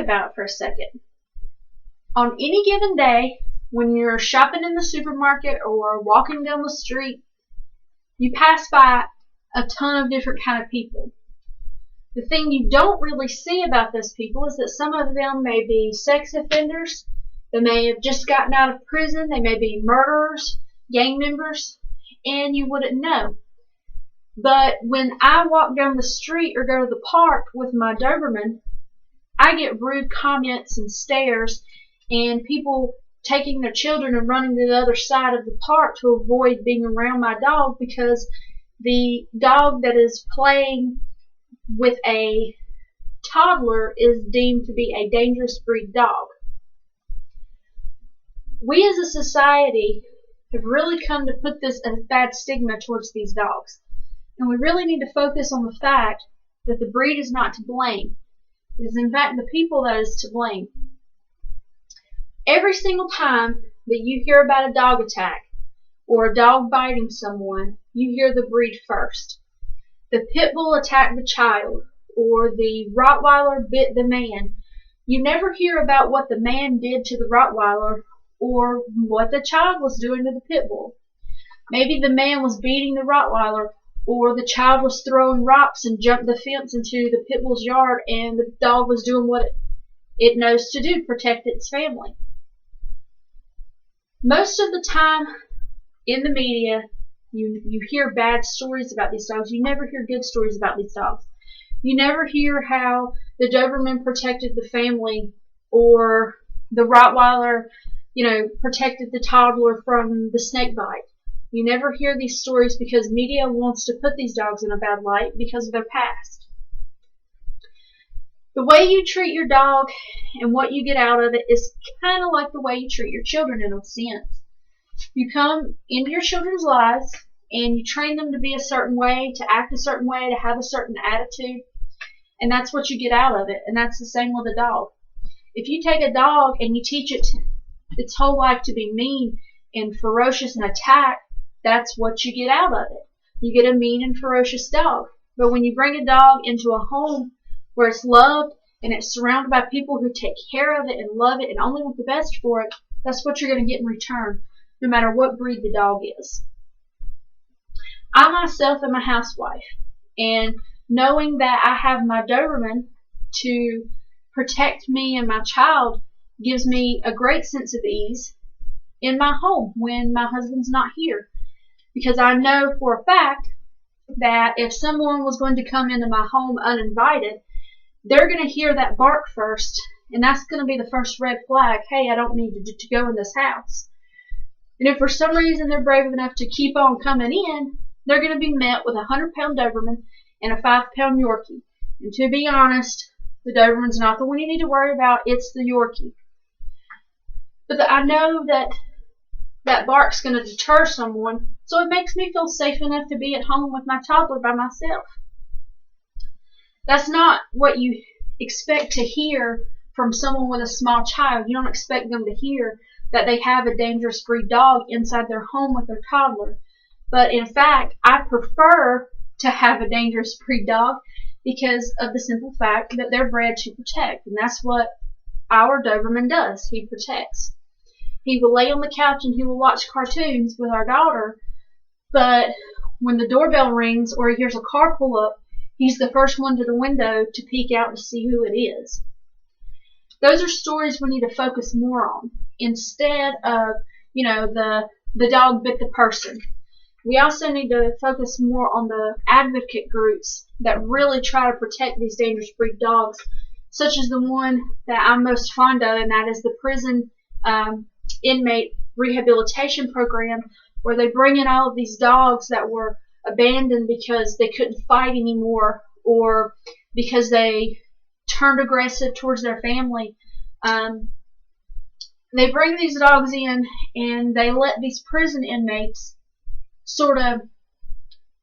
about it for a second. On any given day, when you're shopping in the supermarket or walking down the street, you pass by a ton of different kind of people. The thing you don't really see about those people is that some of them may be sex offenders, they may have just gotten out of prison, they may be murderers, gang members, and you wouldn't know. But when I walk down the street or go to the park with my Doberman, I get rude comments and stares and people taking their children and running to the other side of the park to avoid being around my dog because the dog that is playing with a toddler is deemed to be a dangerous breed dog. We as a society have really come to put this a bad stigma towards these dogs. And we really need to focus on the fact that the breed is not to blame. It is in fact the people that is to blame. Every single time that you hear about a dog attack or a dog biting someone, you hear the breed first. The pit bull attacked the child, or the Rottweiler bit the man. You never hear about what the man did to the Rottweiler or what the child was doing to the pit bull. Maybe the man was beating the Rottweiler, or the child was throwing rocks and jumped the fence into the pit bull's yard, and the dog was doing what it knows to do, protect its family. Most of the time in the media, you hear bad stories about these dogs. You never hear good stories about these dogs. You never hear how the Doberman protected the family, or the Rottweiler, protected the toddler from the snake bite. You never hear these stories because media wants to put these dogs in a bad light because of their past. The way you treat your dog and what you get out of it is kind of like the way you treat your children in a sense. You come into your children's lives and you train them to be a certain way, to act a certain way, to have a certain attitude, and that's what you get out of it. And that's the same with a dog. If you take a dog and you teach it its whole life to be mean and ferocious and attack, that's what you get out of it. You get a mean and ferocious dog. But when you bring a dog into a home where it's loved and it's surrounded by people who take care of it and love it and only want the best for it, that's what you're going to get in return, no matter what breed the dog is. I myself am a housewife, and knowing that I have my Doberman to protect me and my child gives me a great sense of ease in my home when my husband's not here. Because I know for a fact that if someone was going to come into my home uninvited, they're going to hear that bark first, and that's going to be the first red flag. Hey, I don't need to go in this house. And if for some reason they're brave enough to keep on coming in, they're going to be met with a 100-pound Doberman and a 5-pound Yorkie. And to be honest, the Doberman's not the one you need to worry about, it's the Yorkie. But I know that bark's going to deter someone, so it makes me feel safe enough to be at home with my toddler by myself. That's not what you expect to hear from someone with a small child. You don't expect them to hear that they have a dangerous breed dog inside their home with their toddler. But in fact, I prefer to have a dangerous breed dog because of the simple fact that they're bred to protect. And that's what our Doberman does. He protects. He will lay on the couch and he will watch cartoons with our daughter, but when the doorbell rings or he hears a car pull up, he's the first one to the window to peek out to see who it is. Those are stories we need to focus more on instead of, the dog bit the person. We also need to focus more on the advocate groups that really try to protect these dangerous breed dogs, such as the one that I'm most fond of, and that is the prison inmate rehabilitation program, where they bring in all of these dogs that were abandoned because they couldn't fight anymore or because they turned aggressive towards their family. They bring these dogs in and they let these prison inmates sort of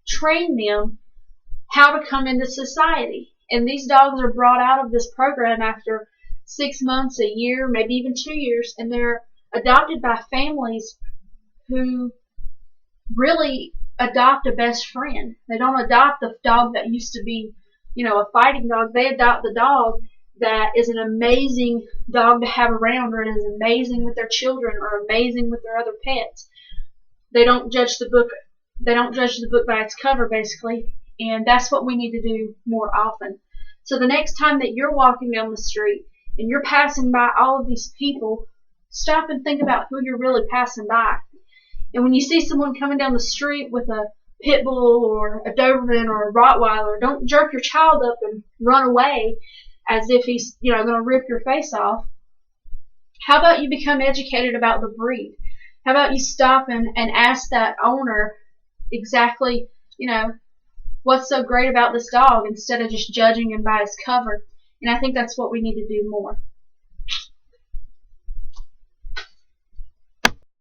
train them how to come into society. And these dogs are brought out of this program after 6 months, a year, maybe even 2 years, and they're adopted by families who really adopt a best friend. They don't adopt the dog that used to be, a fighting dog. They adopt the dog that is an amazing dog to have around, or is amazing with their children, or amazing with their other pets. They don't judge the book. They don't judge the book by its cover, basically, and that's what we need to do more often. So the next time that you're walking down the street and you're passing by all of these people, stop and think about who you're really passing by. And when you see someone coming down the street with a pit bull or a Doberman or a Rottweiler, don't jerk your child up and run away as if he's, going to rip your face off. How about you become educated about the breed? How about you stop and ask that owner exactly, what's so great about this dog, instead of just judging him by his cover? And I think that's what we need to do more.